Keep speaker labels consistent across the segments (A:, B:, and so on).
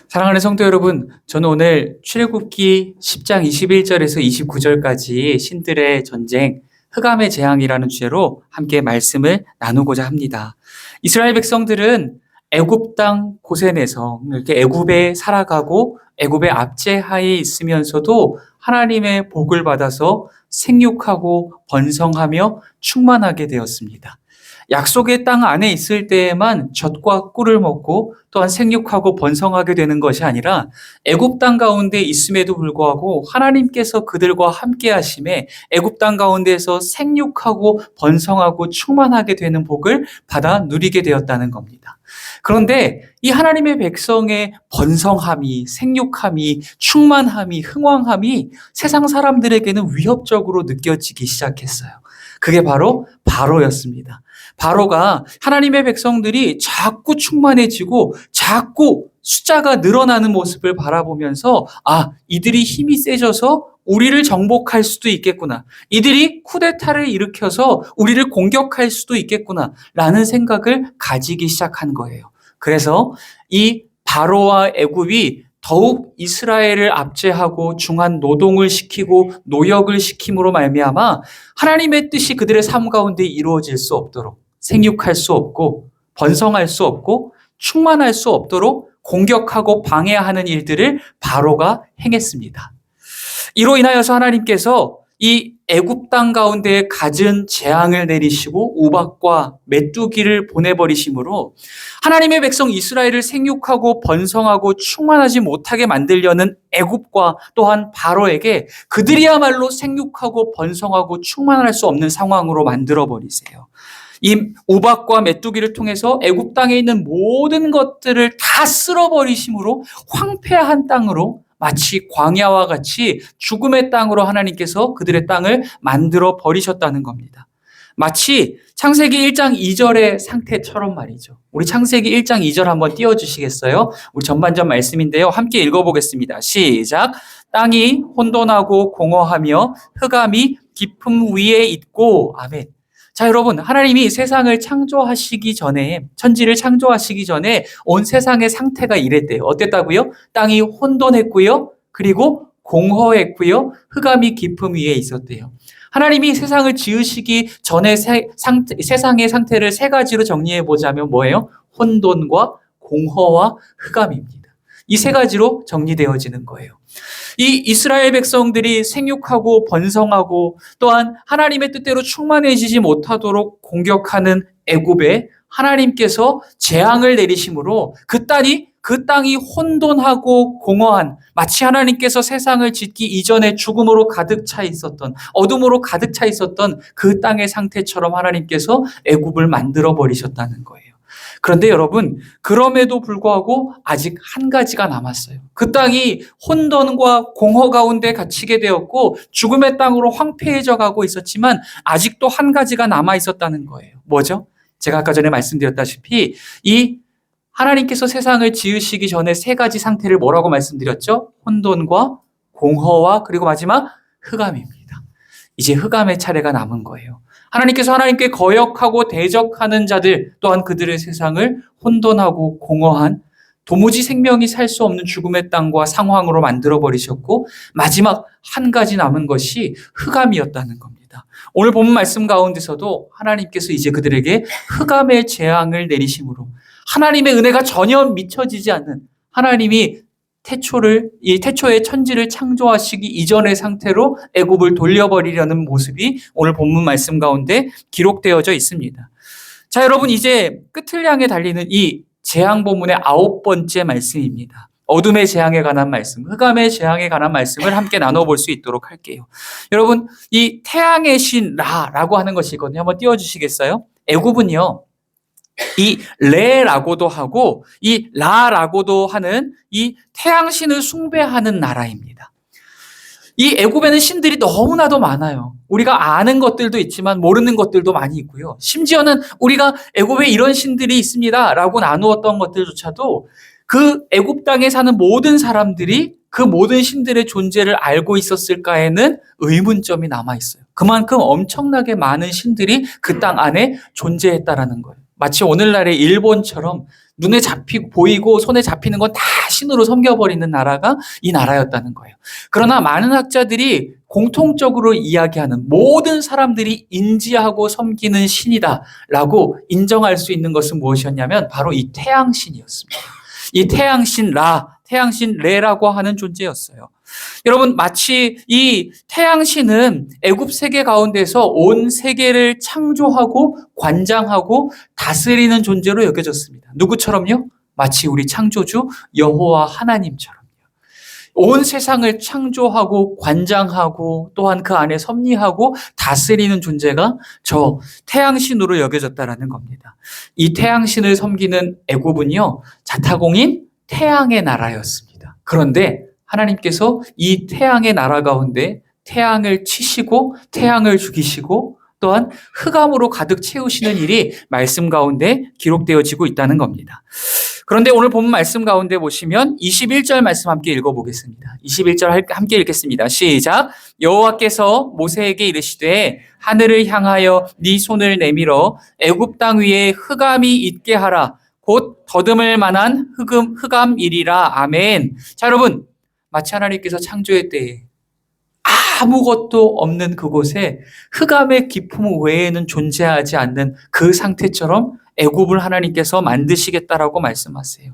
A: 사랑하는 성도 여러분, 저는 오늘 출애굽기 10장 21절에서 29절까지 신들의 전쟁, 흑암의 재앙이라는 주제로 함께 말씀을 나누고자 합니다. 이스라엘 백성들은 애굽 땅 고센에서 이렇게 애굽에 살아가고 애굽의 압제하에 있으면서도 하나님의 복을 받아서 생육하고 번성하며 충만하게 되었습니다. 약속의 땅 안에 있을 때에만 젖과 꿀을 먹고 또한 생육하고 번성하게 되는 것이 아니라 애굽 땅 가운데 있음에도 불구하고 하나님께서 그들과 함께 하심에 애굽 땅 가운데에서 생육하고 번성하고 충만하게 되는 복을 받아 누리게 되었다는 겁니다. 그런데 이 하나님의 백성의 번성함이, 생육함이, 충만함이, 흥왕함이 세상 사람들에게는 위협적으로 느껴지기 시작했어요. 그게 바로 바로였습니다. 바로가 하나님의 백성들이 자꾸 충만해지고 자꾸 숫자가 늘어나는 모습을 바라보면서 이들이 힘이 세져서 우리를 정복할 수도 있겠구나. 이들이 쿠데타를 일으켜서 우리를 공격할 수도 있겠구나. 라는 생각을 가지기 시작한 거예요. 그래서 이 바로와 애굽이 더욱 이스라엘을 압제하고 중한 노동을 시키고 노역을 시킴으로 말미암아 하나님의 뜻이 그들의 삶 가운데 이루어질 수 없도록 생육할 수 없고 번성할 수 없고 충만할 수 없도록 공격하고 방해하는 일들을 바로가 행했습니다. 이로 인하여서 하나님께서 이 애굽 땅 가운데 갖은 재앙을 내리시고 우박과 메뚜기를 보내버리심으로 하나님의 백성 이스라엘을 생육하고 번성하고 충만하지 못하게 만들려는 애굽과 또한 바로에게 그들이야말로 생육하고 번성하고 충만할 수 없는 상황으로 만들어버리세요. 이 우박과 메뚜기를 통해서 애굽 땅에 있는 모든 것들을 다 쓸어버리심으로 황폐한 땅으로 마치 광야와 같이 죽음의 땅으로 하나님께서 그들의 땅을 만들어 버리셨다는 겁니다. 마치 창세기 1장 2절의 상태처럼 말이죠. 우리 창세기 1장 2절 한번 띄워주시겠어요? 우리 전반전 말씀인데요. 함께 읽어보겠습니다. 시작. 땅이 혼돈하고 공허하며 흑암이 깊음 위에 있고 아멘. 자, 여러분, 하나님이 세상을 창조하시기 전에, 천지를 창조하시기 전에 온 세상의 상태가 이랬대요. 어땠다고요? 땅이 혼돈했고요. 그리고 공허했고요. 흑암이 깊음 위에 있었대요. 하나님이 세상을 지으시기 전에 세상의 상태를 세 가지로 정리해 보자면 뭐예요? 혼돈과 공허와 흑암입니다. 이 세 가지로 정리되어지는 거예요. 이 이스라엘 백성들이 생육하고 번성하고 또한 하나님의 뜻대로 충만해지지 못하도록 공격하는 애굽에 하나님께서 재앙을 내리심으로 그 땅이 혼돈하고 공허한 마치 하나님께서 세상을 짓기 이전에 죽음으로 가득 차 있었던 어둠으로 가득 차 있었던 그 땅의 상태처럼 하나님께서 애굽을 만들어 버리셨다는 거예요. 그런데 여러분, 그럼에도 불구하고 아직 한 가지가 남았어요. 그 땅이 혼돈과 공허 가운데 갇히게 되었고 죽음의 땅으로 황폐해져 가고 있었지만 아직도 한 가지가 남아 있었다는 거예요. 뭐죠? 제가 아까 전에 말씀드렸다시피 이 하나님께서 세상을 지으시기 전에 세 가지 상태를 뭐라고 말씀드렸죠? 혼돈과 공허와 그리고 마지막 흑암입니다. 이제 흑암의 차례가 남은 거예요. 하나님께서 하나님께 거역하고 대적하는 자들 또한 그들의 세상을 혼돈하고 공허한 도무지 생명이 살 수 없는 죽음의 땅과 상황으로 만들어버리셨고 마지막 한 가지 남은 것이 흑암이었다는 겁니다. 오늘 본문 말씀 가운데서도 하나님께서 이제 그들에게 흑암의 재앙을 내리심으로 하나님의 은혜가 전혀 미쳐지지 않는 하나님이 태초의 천지를 창조하시기 이전의 상태로 애굽을 돌려버리려는 모습이 오늘 본문 말씀 가운데 기록되어져 있습니다. 자, 여러분, 이제 끝을 향해 달리는 이 재앙 본문의 9번째 말씀입니다. 어둠의 재앙에 관한 말씀, 흑암의 재앙에 관한 말씀을 함께 나눠볼 수 있도록 할게요. 여러분, 이 태양의 신 라라고 하는 것이 있거든요. 한번 띄워주시겠어요? 애굽은요, 이 레라고도 하고 이 라라고도 하는 이 태양신을 숭배하는 나라입니다. 이 애굽에는 신들이 너무나도 많아요. 우리가 아는 것들도 있지만 모르는 것들도 많이 있고요. 심지어는 우리가 애굽에 이런 신들이 있습니다 라고 나누었던 것들조차도 그 애굽 땅에 사는 모든 사람들이 그 모든 신들의 존재를 알고 있었을까에는 의문점이 남아있어요. 그만큼 엄청나게 많은 신들이 그 땅 안에 존재했다라는 거예요. 마치 오늘날의 일본처럼 눈에 보이고 손에 잡히는 건 다 신으로 섬겨버리는 나라가 이 나라였다는 거예요. 그러나 많은 학자들이 공통적으로 이야기하는 모든 사람들이 인지하고 섬기는 신이다라고 인정할 수 있는 것은 무엇이었냐면 바로 이 태양신이었습니다. 이 태양신 라, 태양신 레라고 하는 존재였어요. 여러분, 마치 이 태양신은 애굽 세계 가운데서 온 세계를 창조하고 관장하고 다스리는 존재로 여겨졌습니다. 누구처럼요? 마치 우리 창조주 여호와 하나님처럼요. 온 세상을 창조하고 관장하고 또한 그 안에 섭리하고 다스리는 존재가 저 태양신으로 여겨졌다라는 겁니다. 이 태양신을 섬기는 애굽은요, 자타공인 태양의 나라였습니다. 그런데 하나님께서 이 태양의 나라 가운데 태양을 치시고 태양을 죽이시고 또한 흑암으로 가득 채우시는 일이 말씀 가운데 기록되어지고 있다는 겁니다. 그런데 오늘 본 말씀 가운데 보시면 21절 말씀 함께 읽어보겠습니다. 21절 함께 읽겠습니다. 시작. 여호와께서 모세에게 이르시되 하늘을 향하여 네 손을 내밀어 애굽 땅 위에 흑암이 있게 하라. 곧 더듬을 만한 흑암이리라. 아멘. 자, 여러분, 마치 하나님께서 창조의 때에 아무것도 없는 그곳에 흑암의 깊음 외에는 존재하지 않는 그 상태처럼 애굽을 하나님께서 만드시겠다라고 말씀하세요.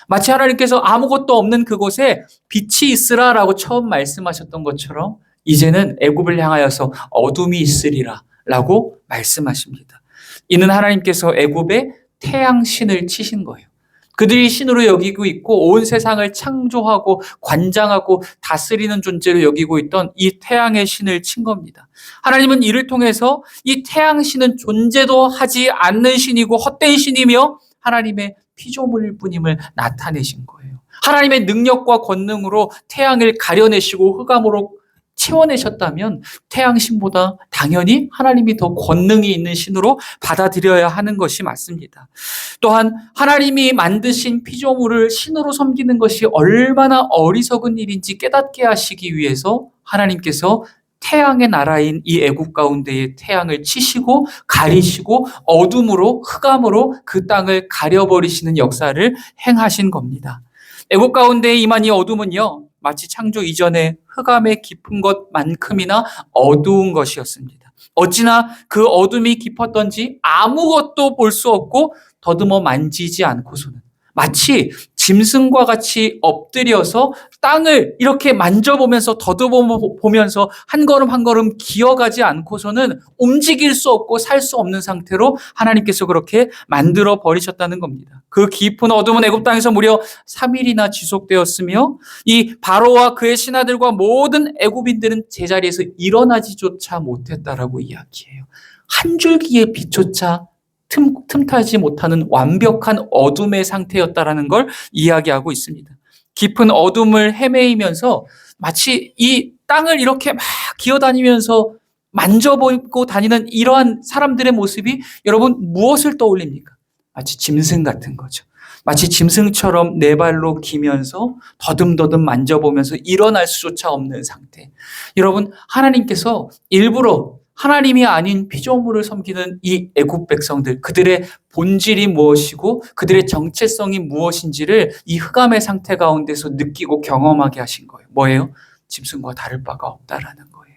A: 마치 하나님께서 아무것도 없는 그곳에 빛이 있으라라고 처음 말씀하셨던 것처럼 이제는 애굽을 향하여서 어둠이 있으리라라고 말씀하십니다. 이는 하나님께서 애굽에 태양신을 치신 거예요. 그들이 신으로 여기고 있고 온 세상을 창조하고 관장하고 다스리는 존재로 여기고 있던 이 태양의 신을 친 겁니다. 하나님은 이를 통해서 이 태양신은 존재도 하지 않는 신이고 헛된 신이며 하나님의 피조물일 뿐임을 나타내신 거예요. 하나님의 능력과 권능으로 태양을 가려내시고 흑암으로 채워내셨다면 태양신보다 당연히 하나님이 더 권능이 있는 신으로 받아들여야 하는 것이 맞습니다. 또한 하나님이 만드신 피조물을 신으로 섬기는 것이 얼마나 어리석은 일인지 깨닫게 하시기 위해서 하나님께서 태양의 나라인 이 애굽 가운데에 태양을 치시고 가리시고 어둠으로 흑암으로 그 땅을 가려버리시는 역사를 행하신 겁니다. 애굽 가운데에 임한 이 어둠은요, 마치 창조 이전에 흑암의 깊은 것만큼이나 어두운 것이었습니다. 어찌나 그 어둠이 깊었던지 아무것도 볼 수 없고 더듬어 만지지 않고서는 마치 짐승과 같이 엎드려서 땅을 이렇게 만져보면서 더듬어보면서 한 걸음 한 걸음 기어가지 않고서는 움직일 수 없고 살 수 없는 상태로 하나님께서 그렇게 만들어 버리셨다는 겁니다. 그 깊은 어둠은 애굽 땅에서 무려 3일이나 지속되었으며 이 바로와 그의 신하들과 모든 애굽인들은 제자리에서 일어나지조차 못했다라고 이야기해요. 한 줄기의 빛조차 틈타지 못하는 완벽한 어둠의 상태였다라는 걸 이야기하고 있습니다. 깊은 어둠을 헤매이면서 마치 이 땅을 이렇게 막 기어다니면서 만져보고 다니는 이러한 사람들의 모습이 여러분 무엇을 떠올립니까? 마치 짐승 같은 거죠. 마치 짐승처럼 네 발로 기면서 더듬더듬 만져보면서 일어날 수조차 없는 상태. 여러분, 하나님께서 일부러 하나님이 아닌 피조물을 섬기는 이 애굽 백성들, 그들의 본질이 무엇이고 그들의 정체성이 무엇인지를 이 흑암의 상태 가운데서 느끼고 경험하게 하신 거예요. 뭐예요? 짐승과 다를 바가 없다라는 거예요.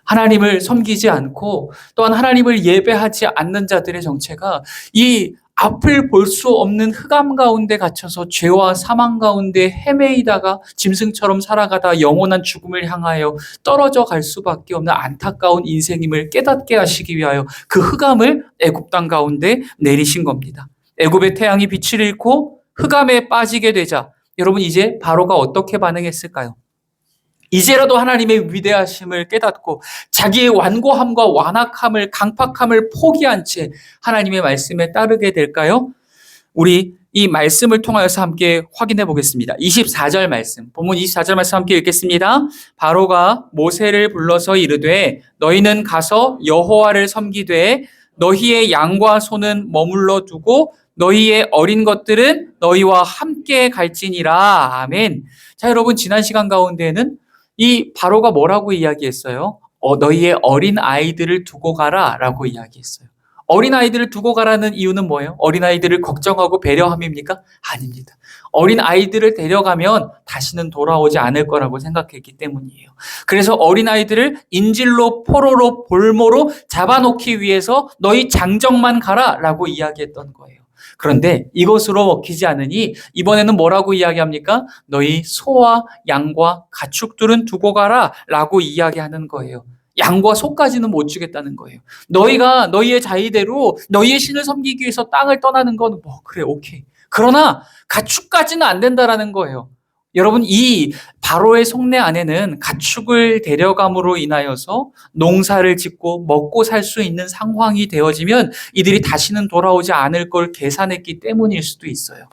A: 하나님을 섬기지 않고 또한 하나님을 예배하지 않는 자들의 정체가 이 앞을 볼 수 없는 흑암 가운데 갇혀서 죄와 사망 가운데 헤매이다가 짐승처럼 살아가다 영원한 죽음을 향하여 떨어져 갈 수밖에 없는 안타까운 인생임을 깨닫게 하시기 위하여 그 흑암을 애굽 땅 가운데 내리신 겁니다. 애굽의 태양이 빛을 잃고 흑암에 빠지게 되자 여러분 이제 바로가 어떻게 반응했을까요? 이제라도 하나님의 위대하심을 깨닫고 자기의 완고함과 완악함을 강팍함을 포기한 채 하나님의 말씀에 따르게 될까요? 우리 이 말씀을 통하여서 함께 확인해 보겠습니다. 24절 말씀, 본문 24절 말씀 함께 읽겠습니다. 바로가 모세를 불러서 이르되 너희는 가서 여호와를 섬기되 너희의 양과 소는 머물러 두고 너희의 어린 것들은 너희와 함께 갈지니라. 아멘. 자, 여러분 지난 시간 가운데에는 이 바로가 뭐라고 이야기했어요? 너희의 어린 아이들을 두고 가라 라고 이야기했어요. 어린아이들을 두고 가라는 이유는 뭐예요? 어린아이들을 걱정하고 배려함입니까? 아닙니다. 어린아이들을 데려가면 다시는 돌아오지 않을 거라고 생각했기 때문이에요. 그래서 어린아이들을 인질로 포로로 볼모로 잡아놓기 위해서 너희 장정만 가라 라고 이야기했던 거예요. 그런데 이것으로 먹히지 않으니 이번에는 뭐라고 이야기합니까? 너희 소와 양과 가축들은 두고 가라 라고 이야기하는 거예요. 양과 소까지는 못 주겠다는 거예요. 너희가 너희의 자의대로 너희의 신을 섬기기 위해서 땅을 떠나는 건 뭐 그래 오케이. 그러나 가축까지는 안 된다라는 거예요. 여러분 이 바로의 속내 안에는 가축을 데려감으로 인하여서 농사를 짓고 먹고 살 수 있는 상황이 되어지면 이들이 다시는 돌아오지 않을 걸 계산했기 때문일 수도 있어요.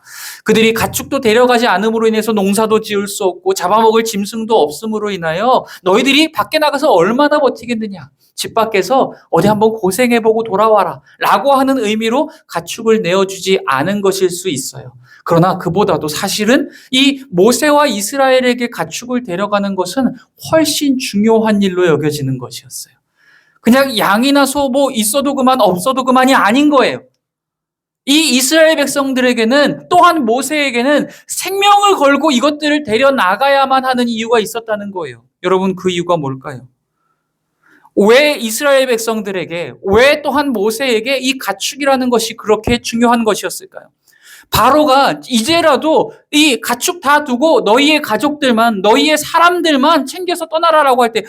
A: 그들이 가축도 데려가지 않음으로 인해서 농사도 지을 수 없고 잡아먹을 짐승도 없음으로 인하여 너희들이 밖에 나가서 얼마나 버티겠느냐. 집 밖에서 어디 한번 고생해보고 돌아와라 라고 하는 의미로 가축을 내어주지 않은 것일 수 있어요. 그러나 그보다도 사실은 이 모세와 이스라엘에게 가축을 데려가는 것은 훨씬 중요한 일로 여겨지는 것이었어요. 그냥 양이나 소 뭐 있어도 그만 없어도 그만이 아닌 거예요. 이 이스라엘 백성들에게는 또한 모세에게는 생명을 걸고 이것들을 데려나가야만 하는 이유가 있었다는 거예요. 여러분 그 이유가 뭘까요? 왜 이스라엘 백성들에게, 왜 또한 모세에게 이 가축이라는 것이 그렇게 중요한 것이었을까요? 바로가 이제라도 이 가축 다 두고 너희의 가족들만, 너희의 사람들만 챙겨서 떠나라라고 할 때,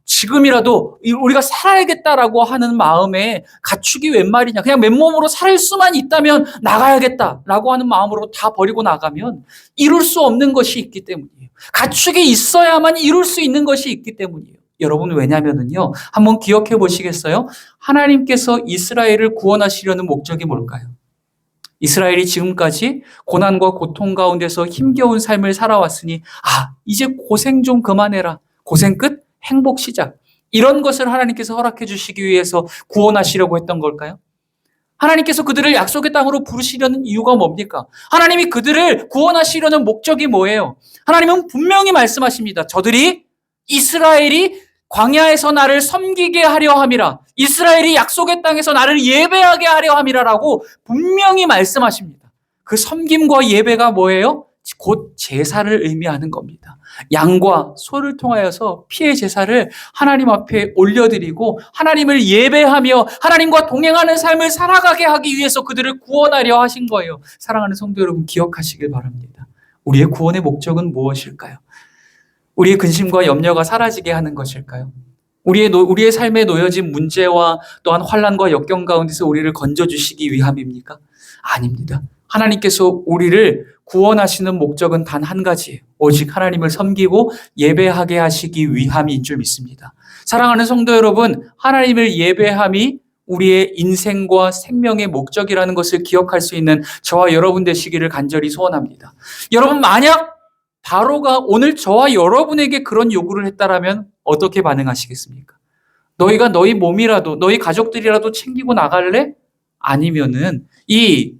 A: 지금이라도 우리가 살아야겠다라고 하는 마음에 가축이 웬 말이냐. 그냥 맨몸으로 살 수만 있다면 나가야겠다라고 하는 마음으로 다 버리고 나가면 이룰 수 없는 것이 있기 때문이에요. 가축이 있어야만 이룰 수 있는 것이 있기 때문이에요. 여러분 왜냐면은요. 한번 기억해 보시겠어요? 하나님께서 이스라엘을 구원하시려는 목적이 뭘까요? 이스라엘이 지금까지 고난과 고통 가운데서 힘겨운 삶을 살아왔으니 이제 고생 좀 그만해라. 고생 끝, 행복 시작. 이런 것을 하나님께서 허락해 주시기 위해서 구원하시려고 했던 걸까요? 하나님께서 그들을 약속의 땅으로 부르시려는 이유가 뭡니까? 하나님이 그들을 구원하시려는 목적이 뭐예요? 하나님은 분명히 말씀하십니다. 저들이 이스라엘이 광야에서 나를 섬기게 하려 함이라. 이스라엘이 약속의 땅에서 나를 예배하게 하려 함이라라고 분명히 말씀하십니다. 그 섬김과 예배가 뭐예요? 곧 제사를 의미하는 겁니다. 양과 소를 통하여서 피의 제사를 하나님 앞에 올려드리고 하나님을 예배하며 하나님과 동행하는 삶을 살아가게 하기 위해서 그들을 구원하려 하신 거예요. 사랑하는 성도 여러분 기억하시길 바랍니다. 우리의 구원의 목적은 무엇일까요? 우리의 근심과 염려가 사라지게 하는 것일까요? 우리의 삶에 놓여진 문제와 또한 환난과 역경 가운데서 우리를 건져주시기 위함입니까? 아닙니다. 하나님께서 우리를 구원하시는 목적은 단 한 가지예요. 오직 하나님을 섬기고 예배하게 하시기 위함인 줄 믿습니다. 사랑하는 성도 여러분, 하나님을 예배함이 우리의 인생과 생명의 목적이라는 것을 기억할 수 있는 저와 여러분 되시기를 간절히 소원합니다. 여러분 만약 바로가 오늘 저와 여러분에게 그런 요구를 했다라면 어떻게 반응하시겠습니까? 너희가 너희 몸이라도 너희 가족들이라도 챙기고 나갈래? 아니면은 이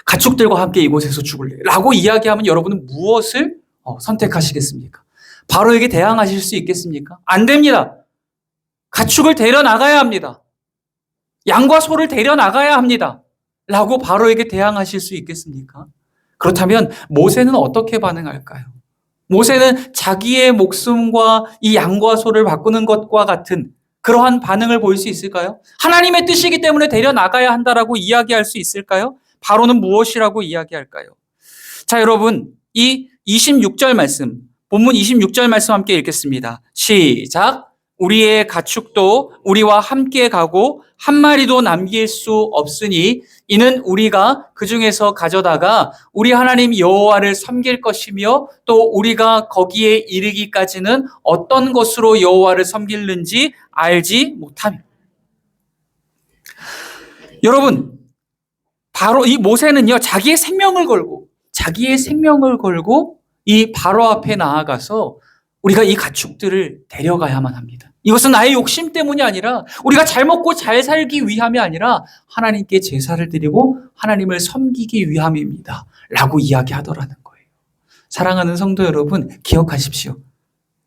A: 가축들과 함께 이곳에서 죽을래? 라고 이야기하면 여러분은 무엇을 선택하시겠습니까? 바로에게 대항하실 수 있겠습니까? 안 됩니다. 가축을 데려나가야 합니다. 양과 소를 데려나가야 합니다. 라고 바로에게 대항하실 수 있겠습니까? 그렇다면 모세는 어떻게 반응할까요? 모세는 자기의 목숨과 이 양과 소를 바꾸는 것과 같은 그러한 반응을 보일 수 있을까요? 하나님의 뜻이기 때문에 데려나가야 한다라고 이야기할 수 있을까요? 바로는 무엇이라고 이야기할까요? 자, 여러분, 이 26절 말씀, 본문 26절 말씀 함께 읽겠습니다. 시작! 우리의 가축도 우리와 함께 가고 한 마리도 남길 수 없으니 이는 우리가 그 중에서 가져다가 우리 하나님 여호와를 섬길 것이며 또 우리가 거기에 이르기까지는 어떤 것으로 여호와를 섬기는지 알지 못하며. 여러분, 바로 이 모세는요, 자기의 생명을 걸고 이 바로 앞에 나아가서 우리가 이 가축들을 데려가야만 합니다. 이것은 나의 욕심 때문이 아니라 우리가 잘 먹고 잘 살기 위함이 아니라 하나님께 제사를 드리고 하나님을 섬기기 위함입니다. 라고 이야기하더라는 거예요. 사랑하는 성도 여러분, 기억하십시오.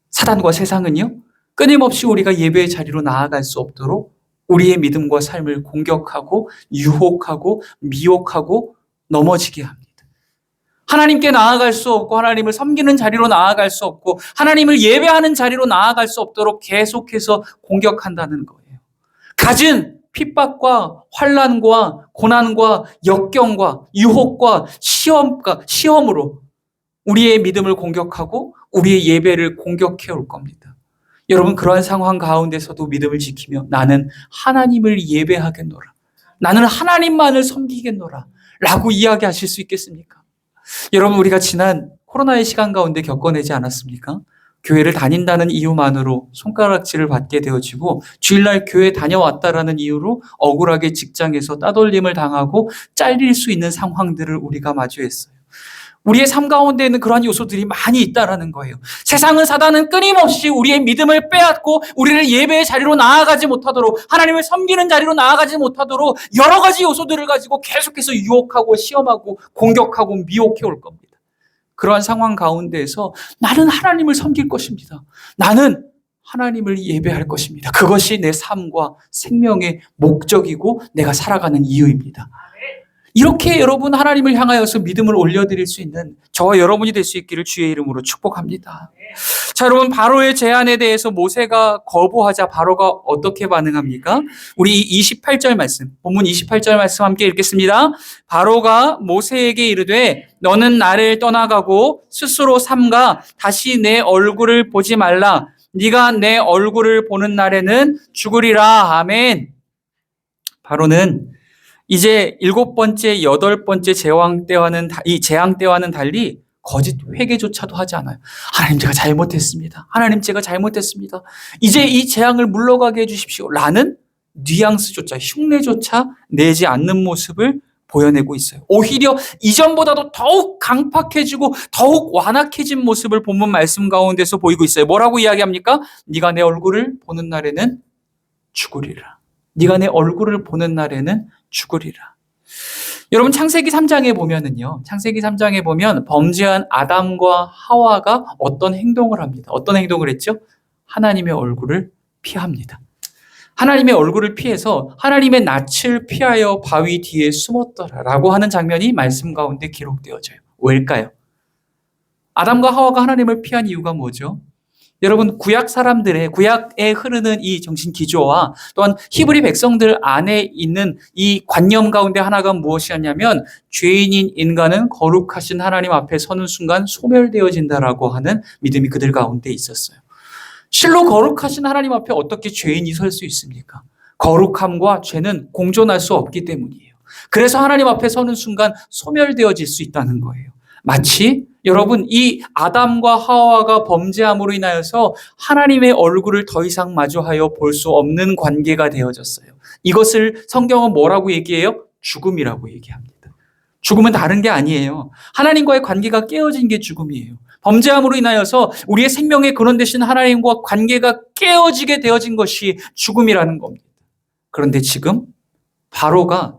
A: 사단과 세상은요, 끊임없이 우리가 예배의 자리로 나아갈 수 없도록 우리의 믿음과 삶을 공격하고 유혹하고 미혹하고 넘어지게 합니다. 하나님께 나아갈 수 없고 하나님을 섬기는 자리로 나아갈 수 없고 하나님을 예배하는 자리로 나아갈 수 없도록 계속해서 공격한다는 거예요. 갖은 핍박과 환난과 고난과 역경과 유혹과 시험으로 우리의 믿음을 공격하고 우리의 예배를 공격해 올 겁니다. 여러분, 그러한 상황 가운데서도 믿음을 지키며 나는 하나님을 예배하겠노라, 나는 하나님만을 섬기겠노라 라고 이야기하실 수 있겠습니까? 여러분, 우리가 지난 코로나의 시간 가운데 겪어내지 않았습니까? 교회를 다닌다는 이유만으로 손가락질을 받게 되어지고 주일날 교회 다녀왔다라는 이유로 억울하게 직장에서 따돌림을 당하고 잘릴 수 있는 상황들을 우리가 마주했어요. 우리의 삶 가운데에는 그러한 요소들이 많이 있다라는 거예요. 세상은, 사단은 끊임없이 우리의 믿음을 빼앗고 우리를 예배의 자리로 나아가지 못하도록, 하나님을 섬기는 자리로 나아가지 못하도록 여러 가지 요소들을 가지고 계속해서 유혹하고 시험하고 공격하고 미혹해 올 겁니다. 그러한 상황 가운데에서 나는 하나님을 섬길 것입니다, 나는 하나님을 예배할 것입니다, 그것이 내 삶과 생명의 목적이고 내가 살아가는 이유입니다. 이렇게 여러분, 하나님을 향하여서 믿음을 올려드릴 수 있는 저와 여러분이 될 수 있기를 주의 이름으로 축복합니다. 자, 여러분, 바로의 제안에 대해서 모세가 거부하자 바로가 어떻게 반응합니까? 우리 28절 말씀, 본문 28절 말씀 함께 읽겠습니다. 바로가 모세에게 이르되 너는 나를 떠나가고 스스로 삼가 다시 내 얼굴을 보지 말라. 네가 내 얼굴을 보는 날에는 죽으리라. 아멘. 바로는 이제 7번째, 8번째 재앙 때와는 달리 거짓 회개조차도 하지 않아요. 하나님, 제가 잘못했습니다. 하나님, 제가 잘못했습니다. 이제 이 재앙을 물러가게 해주십시오 라는 뉘앙스조차, 흉내조차 내지 않는 모습을 보여내고 있어요. 오히려 이전보다도 더욱 강팍해지고 더욱 완악해진 모습을 본문 말씀 가운데서 보이고 있어요. 뭐라고 이야기합니까? 네가 내 얼굴을 보는 날에는 죽으리라. 네가 내 얼굴을 보는 날에는 죽으리라. 여러분, 창세기 3장에 보면은요, 창세기 3장에 보면 범죄한 아담과 하와가 어떤 행동을 합니다. 어떤 행동을 했죠? 하나님의 얼굴을 피합니다. 하나님의 얼굴을 피해서 하나님의 낯을 피하여 바위 뒤에 숨었더라라고 하는 장면이 말씀 가운데 기록되어져요. 왜일까요? 아담과 하와가 하나님을 피한 이유가 뭐죠? 여러분, 구약에 흐르는 이 정신 기조와 또한 히브리 백성들 안에 있는 이 관념 가운데 하나가 무엇이었냐면, 죄인인 인간은 거룩하신 하나님 앞에 서는 순간 소멸되어진다라고 하는 믿음이 그들 가운데 있었어요. 실로 거룩하신 하나님 앞에 어떻게 죄인이 설 수 있습니까? 거룩함과 죄는 공존할 수 없기 때문이에요. 그래서 하나님 앞에 서는 순간 소멸되어질 수 있다는 거예요. 마치 여러분, 이 아담과 하와가 범죄함으로 인하여서 하나님의 얼굴을 더 이상 마주하여 볼 수 없는 관계가 되어졌어요. 이것을 성경은 뭐라고 얘기해요? 죽음이라고 얘기합니다. 죽음은 다른 게 아니에요. 하나님과의 관계가 깨어진 게 죽음이에요. 범죄함으로 인하여서 우리의 생명의 근원 되신 하나님과 관계가 깨어지게 되어진 것이 죽음이라는 겁니다. 그런데 지금 바로가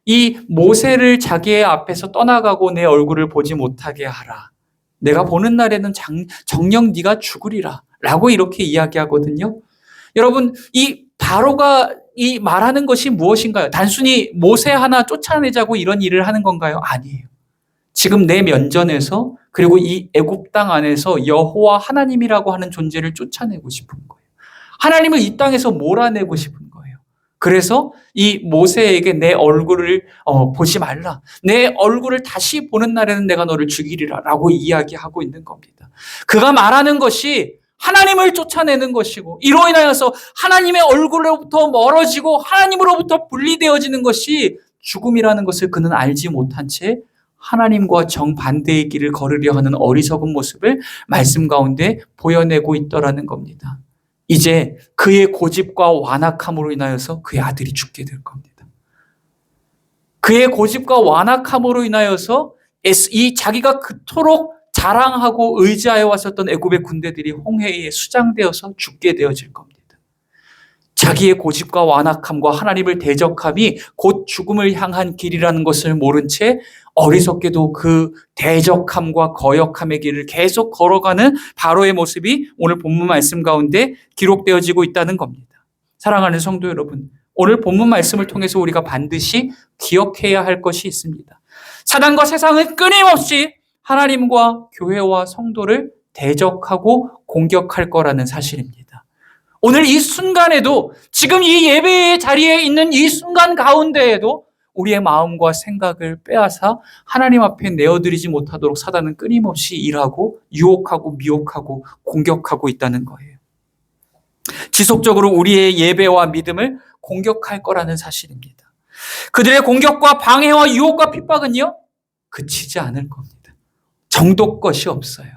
A: 이 모세를 자기의 앞에서 떠나가고 내 얼굴을 보지 못하게 하라. 내가 보는 날에는 정녕 네가 죽으리라 라고 이렇게 이야기하거든요. 여러분, 이 바로가 이 말하는 것이 무엇인가요? 단순히 모세 하나 쫓아내자고 이런 일을 하는 건가요? 아니에요. 지금 내 면전에서, 그리고 이 애굽 땅 안에서 여호와 하나님이라고 하는 존재를 쫓아내고 싶은 거예요. 하나님을 이 땅에서 몰아내고 싶은 거예요. 그래서 이 모세에게 내 얼굴을 보지 말라, 내 얼굴을 다시 보는 날에는 내가 너를 죽이리라 라고 이야기하고 있는 겁니다. 그가 말하는 것이 하나님을 쫓아내는 것이고, 이로 인하여서 하나님의 얼굴로부터 멀어지고 하나님으로부터 분리되어지는 것이 죽음이라는 것을 그는 알지 못한 채 하나님과 정반대의 길을 걸으려 하는 어리석은 모습을 말씀 가운데 보여내고 있더라는 겁니다. 이제 그의 고집과 완악함으로 인하여서 그의 아들이 죽게 될 겁니다. 그의 고집과 완악함으로 인하여서 이 자기가 그토록 자랑하고 의지하여 왔었던 애굽의 군대들이 홍해에 수장되어서 죽게 되어질 겁니다. 자기의 고집과 완악함과 하나님을 대적함이 곧 죽음을 향한 길이라는 것을 모른 채 어리석게도 그 대적함과 거역함의 길을 계속 걸어가는 바로의 모습이 오늘 본문 말씀 가운데 기록되어지고 있다는 겁니다. 사랑하는 성도 여러분, 오늘 본문 말씀을 통해서 우리가 반드시 기억해야 할 것이 있습니다. 사단과 세상은 끊임없이 하나님과 교회와 성도를 대적하고 공격할 거라는 사실입니다. 오늘 이 순간에도, 지금 이 예배의 자리에 있는 이 순간 가운데에도 우리의 마음과 생각을 빼앗아 하나님 앞에 내어드리지 못하도록 사단은 끊임없이 일하고 유혹하고 미혹하고 공격하고 있다는 거예요. 지속적으로 우리의 예배와 믿음을 공격할 거라는 사실입니다. 그들의 공격과 방해와 유혹과 핍박은요, 그치지 않을 겁니다. 정도 것이 없어요.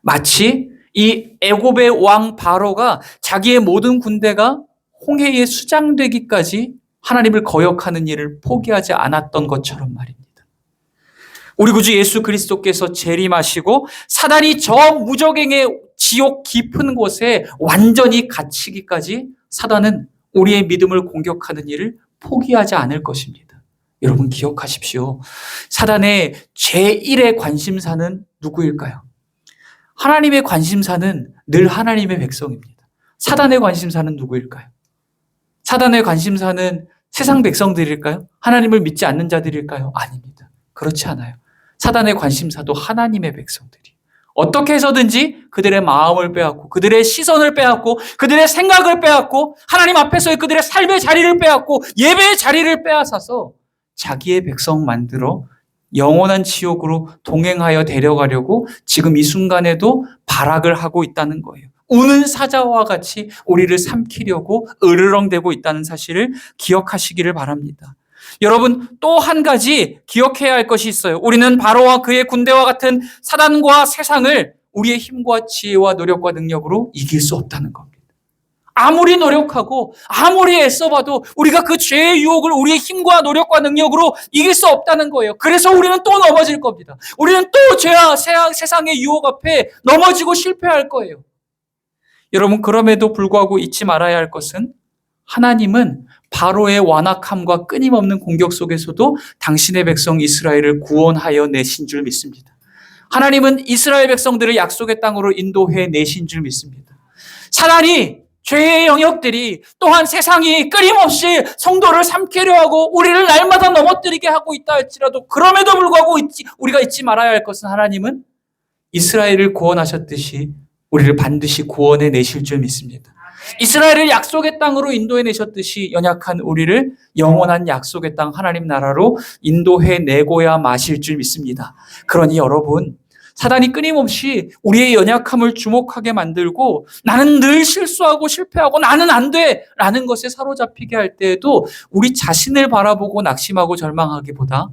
A: 마치 이 애굽의 왕 바로가 자기의 모든 군대가 홍해에 수장되기까지 하나님을 거역하는 일을 포기하지 않았던 것처럼 말입니다. 우리 구주 예수 그리스도께서 재림하시고 사단이 저 무적행의 지옥 깊은 곳에 완전히 갇히기까지 사단은 우리의 믿음을 공격하는 일을 포기하지 않을 것입니다. 여러분 기억하십시오. 사단의 제1의 관심사는 누구일까요? 하나님의 관심사는 늘 하나님의 백성입니다. 사단의 관심사는 누구일까요? 사단의 관심사는 세상 백성들일까요? 하나님을 믿지 않는 자들일까요? 아닙니다. 그렇지 않아요. 사단의 관심사도 하나님의 백성들이 어떻게 해서든지 그들의 마음을 빼앗고 그들의 시선을 빼앗고 그들의 생각을 빼앗고 하나님 앞에서의 그들의 삶의 자리를 빼앗고 예배의 자리를 빼앗아서 자기의 백성 만들어 영원한 지옥으로 동행하여 데려가려고 지금 이 순간에도 발악을 하고 있다는 거예요. 우는 사자와 같이 우리를 삼키려고 으르렁대고 있다는 사실을 기억하시기를 바랍니다. 여러분, 또 한 가지 기억해야 할 것이 있어요. 우리는 바로와 그의 군대와 같은 사단과 세상을 우리의 힘과 지혜와 노력과 능력으로 이길 수 없다는 겁니다. 아무리 노력하고 아무리 애써봐도 우리가 그 죄의 유혹을 우리의 힘과 노력과 능력으로 이길 수 없다는 거예요. 그래서 우리는 또 넘어질 겁니다. 우리는 또 죄와 세상의 유혹 앞에 넘어지고 실패할 거예요. 여러분, 그럼에도 불구하고 잊지 말아야 할 것은 하나님은 바로의 완악함과 끊임없는 공격 속에서도 당신의 백성 이스라엘을 구원하여 내신 줄 믿습니다. 하나님은 이스라엘 백성들을 약속의 땅으로 인도해 내신 줄 믿습니다. 사단이 죄의 영역들이 또한 세상이 끊임없이 성도를 삼키려 하고 우리를 날마다 넘어뜨리게 하고 있다 할지라도 그럼에도 불구하고 우리가 잊지 말아야 할 것은 하나님은 이스라엘을 구원하셨듯이 우리를 반드시 구원해 내실 줄 믿습니다. 이스라엘을 약속의 땅으로 인도해 내셨듯이 연약한 우리를 영원한 약속의 땅 하나님 나라로 인도해 내고야 마실 줄 믿습니다. 그러니 여러분, 사단이 끊임없이 우리의 연약함을 주목하게 만들고 나는 늘 실수하고 실패하고 나는 안 돼! 라는 것에 사로잡히게 할 때에도 우리 자신을 바라보고 낙심하고 절망하기보다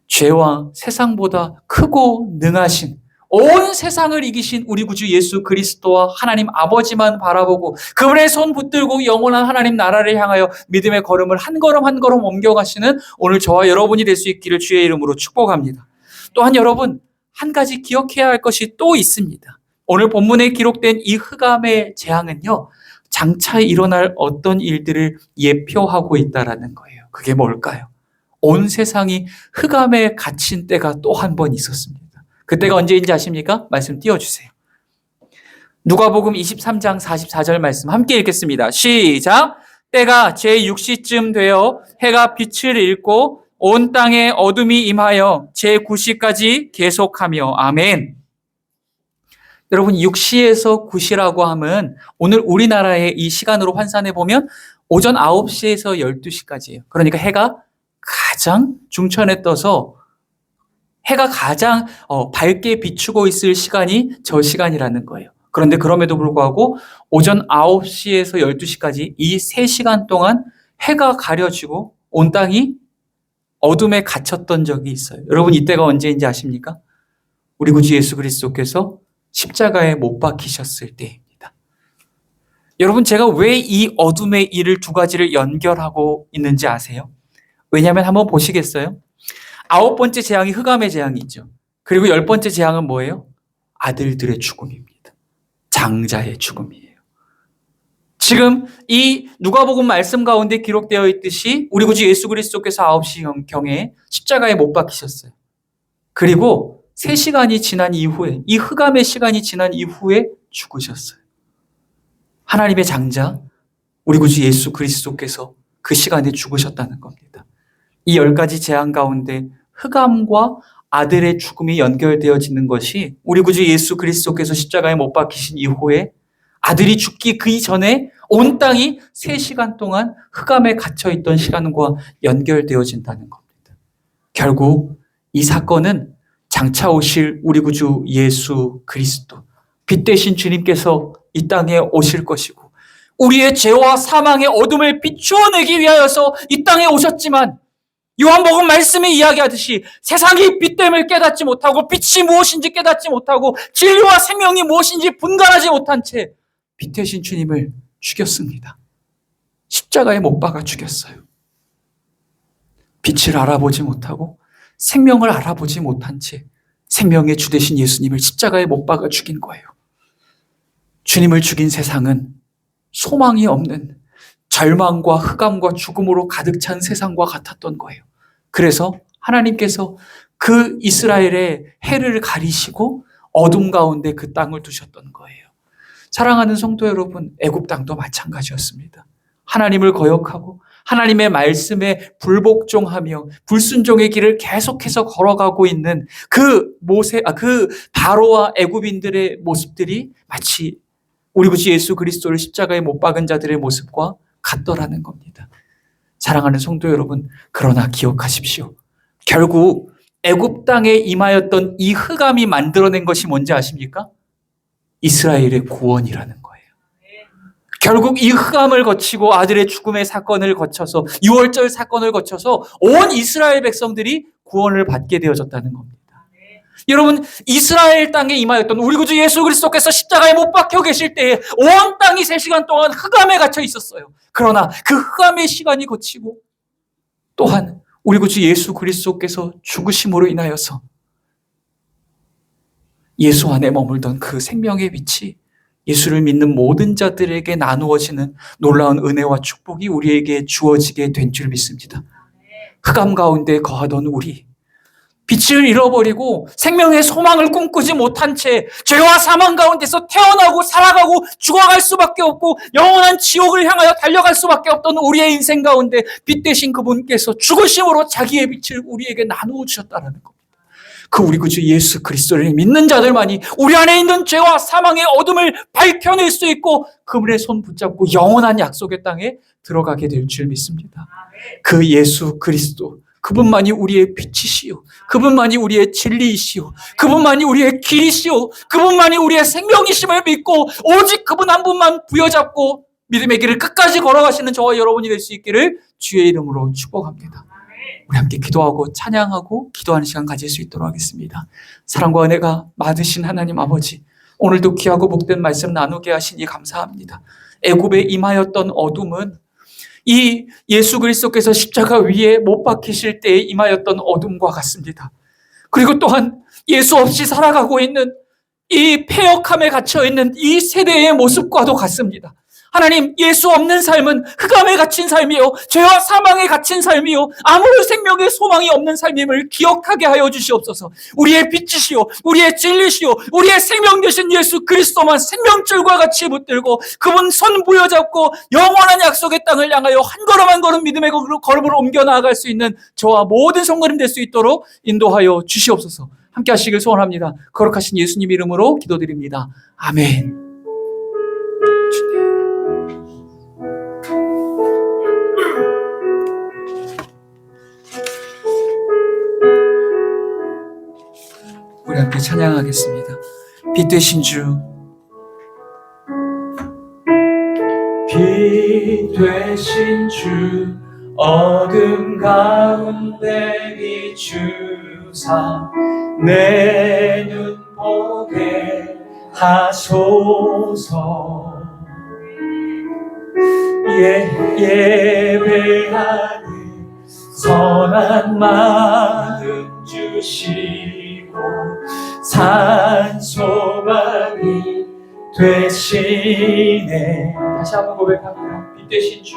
A: 죄와 세상보다 크고 능하신 온 세상을 이기신 우리 구주 예수 그리스도와 하나님 아버지만 바라보고 그분의 손 붙들고 영원한 하나님 나라를 향하여 믿음의 걸음을 한 걸음 한 걸음 옮겨가시는 오늘 저와 여러분이 될 수 있기를 주의 이름으로 축복합니다. 또한 여러분, 한 가지 기억해야 할 것이 또 있습니다. 오늘 본문에 기록된 이 흑암의 재앙은요, 장차 일어날 어떤 일들을 예표하고 있다라는 거예요. 그게 뭘까요? 온 세상이 흑암에 갇힌 때가 또 한 번 있었습니다. 그때가 언제인지 아십니까? 말씀 띄워주세요. 누가복음 23장 44절 말씀 함께 읽겠습니다. 시작! 때가 제6시쯤 되어 해가 빛을 잃고 온 땅에 어둠이 임하여 제9시까지 계속하며 아멘. 여러분, 6시에서 9시라고 하면 오늘 우리나라의 이 시간으로 환산해 보면 오전 9시에서 12시까지예요. 그러니까 해가 가장 중천에 떠서 해가 가장 밝게 비추고 있을 시간이 저 시간이라는 거예요. 그런데 그럼에도 불구하고 오전 9시에서 12시까지 이 3시간 동안 해가 가려지고 온 땅이 어둠에 갇혔던 적이 있어요. 여러분, 이때가 언제인지 아십니까? 우리 구주 예수 그리스도께서 십자가에 못 박히셨을 때입니다. 여러분, 제가 왜 이 어둠의 일을 두 가지를 연결하고 있는지 아세요? 왜냐하면 한번 보시겠어요? 9번째 재앙이 흑암의 재앙이죠. 그리고 10번째 재앙은 뭐예요? 아들들의 죽음입니다. 장자의 죽음이에요. 지금 이 누가복음 말씀 가운데 기록되어 있듯이 우리 구주 예수 그리스도께서 9시경에 십자가에 못 박히셨어요. 그리고 3시간이 지난 이후에, 이 흑암의 시간이 지난 이후에 죽으셨어요. 하나님의 장자 우리 구주 예수 그리스도께서 그 시간에 죽으셨다는 겁니다. 이 10가지 재앙 가운데 흑암과 아들의 죽음이 연결되어지는 것이 우리 구주 예수 그리스도께서 십자가에 못 박히신 이후에 아들이 죽기 그 이전에 온 땅이 3시간 동안 흑암에 갇혀있던 시간과 연결되어진다는 겁니다. 결국 이 사건은 장차 오실 우리 구주 예수 그리스도, 빛 대신 주님께서 이 땅에 오실 것이고 우리의 죄와 사망의 어둠을 비추어내기 위하여서 이 땅에 오셨지만 요한복음 말씀이 이야기하듯이 세상이 빛됨을 깨닫지 못하고 빛이 무엇인지 깨닫지 못하고 진리와 생명이 무엇인지 분간하지 못한 채 빛 대신 주님을 죽였습니다. 십자가에 못 박아 죽였어요. 빛을 알아보지 못하고 생명을 알아보지 못한 채 생명의 주 되신 예수님을 십자가에 못 박아 죽인 거예요. 주님을 죽인 세상은 소망이 없는 절망과 흑암과 죽음으로 가득 찬 세상과 같았던 거예요. 그래서 하나님께서 그 이스라엘의 해를 가리시고 어둠 가운데 그 땅을 두셨던 거예요. 사랑하는 성도 여러분, 애굽 땅도 마찬가지였습니다. 하나님을 거역하고 하나님의 말씀에 불복종하며 불순종의 길을 계속해서 걸어가고 있는 그 바로와 애굽인들의 모습들이 마치 우리 구주 예수 그리스도를 십자가에 못 박은 자들의 모습과 같더라는 겁니다. 사랑하는 성도 여러분, 그러나 기억하십시오. 결국 애굽 땅에 임하였던 이 흑암이 만들어낸 것이 뭔지 아십니까? 이스라엘의 구원이라는 거예요. 결국 이 흑암을 거치고 아들의 죽음의 사건을 거쳐서 6월절 사건을 거쳐서 온 이스라엘 백성들이 구원을 받게 되어졌다는 겁니다. 여러분, 이스라엘 땅에 임하였던 우리 구주 예수 그리스도께서 십자가에 못 박혀 계실 때에 온 땅이 3시간 동안 흑암에 갇혀 있었어요. 그러나 그 흑암의 시간이 거치고 또한 우리 구주 예수 그리스도께서 죽으심으로 인하여서 예수 안에 머물던 그 생명의 빛이 예수를 믿는 모든 자들에게 나누어지는 놀라운 은혜와 축복이 우리에게 주어지게 된 줄 믿습니다. 흑암 가운데 거하던 우리, 빛을 잃어버리고 생명의 소망을 꿈꾸지 못한 채 죄와 사망 가운데서 태어나고 살아가고 죽어갈 수밖에 없고 영원한 지옥을 향하여 달려갈 수밖에 없던 우리의 인생 가운데 빛 대신 그분께서 죽으심으로 자기의 빛을 우리에게 나누어 주셨다는 겁니다. 그 우리 구주 예수 그리스도를 믿는 자들만이 우리 안에 있는 죄와 사망의 어둠을 밝혀낼 수 있고 그분의 손 붙잡고 영원한 약속의 땅에 들어가게 될 줄 믿습니다. 그 예수 그리스도, 그분만이 우리의 빛이시오. 그분만이 우리의 진리이시오. 그분만이 우리의 길이시오. 그분만이 우리의 생명이심을 믿고 오직 그분 한 분만 부여잡고 믿음의 길을 끝까지 걸어가시는 저와 여러분이 될 수 있기를 주의 이름으로 축복합니다. 우리 함께 기도하고 찬양하고 기도하는 시간 가질 수 있도록 하겠습니다. 사랑과 은혜가 많으신 하나님 아버지, 오늘도 귀하고 복된 말씀 나누게 하시니 감사합니다. 애굽에 임하였던 어둠은 이 예수 그리스도께서 십자가 위에 못 박히실 때에 임하였던 어둠과 같습니다. 그리고 또한 예수 없이 살아가고 있는 이 패역함에 갇혀있는 이 세대의 모습과도 같습니다. 하나님, 예수 없는 삶은 흑암에 갇힌 삶이요, 죄와 사망에 갇힌 삶이요, 아무런 생명의 소망이 없는 삶임을 기억하게 하여 주시옵소서. 우리의 빛이시요, 우리의 진리시요, 우리의 생명 되신 예수 그리스도만 생명줄과 같이 붙들고 그분 손 부여잡고 영원한 약속의 땅을 향하여 한 걸음 한 걸음 믿음의 걸음으로 옮겨 나아갈 수 있는 저와 모든 성도님 될 수 있도록 인도하여 주시옵소서. 함께 하시길 소원합니다. 거룩하신 예수님 이름으로 기도드립니다. 아멘. 우리 함께 찬양하겠습니다. 빛 되신 주, 빛 되신 주, 어둠 가운데 비추사 내 눈 보게 하소서. 예배하는 선한 마음 주시고 산소만이 되시네. 다시 한번 고백합니다. 빛 되신 주,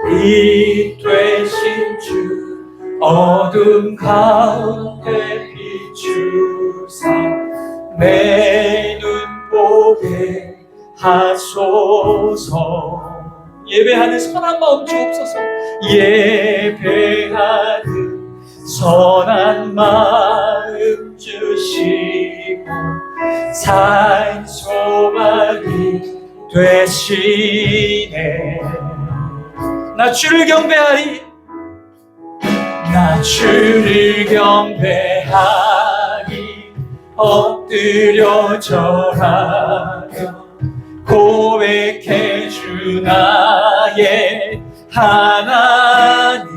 A: 빛 되신 주, 어둠 가운데 비추사 내 눈 보게 하소서. 예배하는 선한 마음 주옵소서. 예배하는 선한 마음 주시고 산소만이 되시네. 나 주를 경배하리. 나 주를 경배하리. 엎드려 절하며 고백해 주 나의 하나님.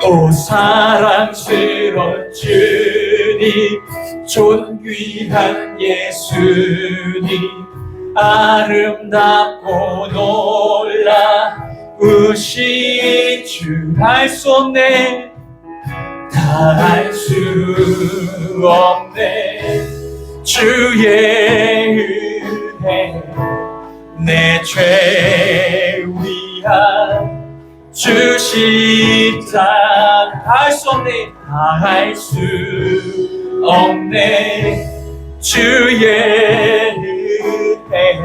A: 오 사랑스러운 주님, 존귀한 예수님, 아름답고 놀라우신 주, 알 수 없네, 다 알 수 없네. 주의 은혜, 내 죄 위한 주 십자가, 알 수 없네, 다 알 수 없네. 주의 은혜,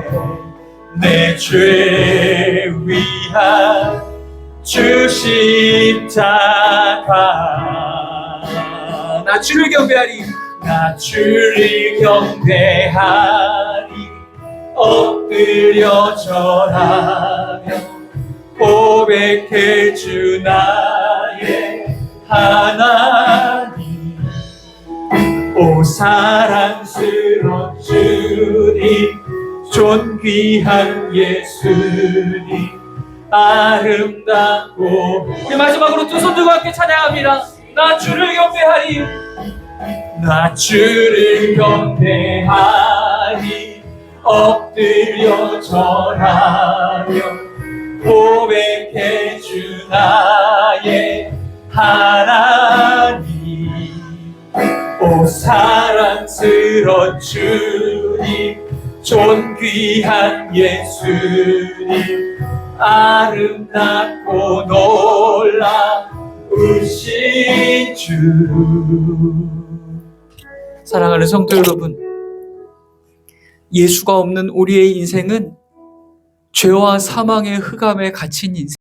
A: 내 죄 위한 주 십자가. 나 주를 경배하리. 나 주를 경배하리. 엎드려 절하며 고백해 주 나의 하나님. 오 사랑스러운 주님, 존귀한 예수님, 아름답고. 우리 마지막으로 두 손 들고 함께 찬양합니다. 나 주를 경배하리. 나 주를 경배하리. 엎드려 절하며 고백해 주 나의 하나님. 오 사랑스러운 주님, 존귀한 예수님, 아름답고 놀라우신 주. 사랑하는 성도 여러분, 예수가 없는 우리의 인생은 죄와 사망의 흑암에 갇힌 인생,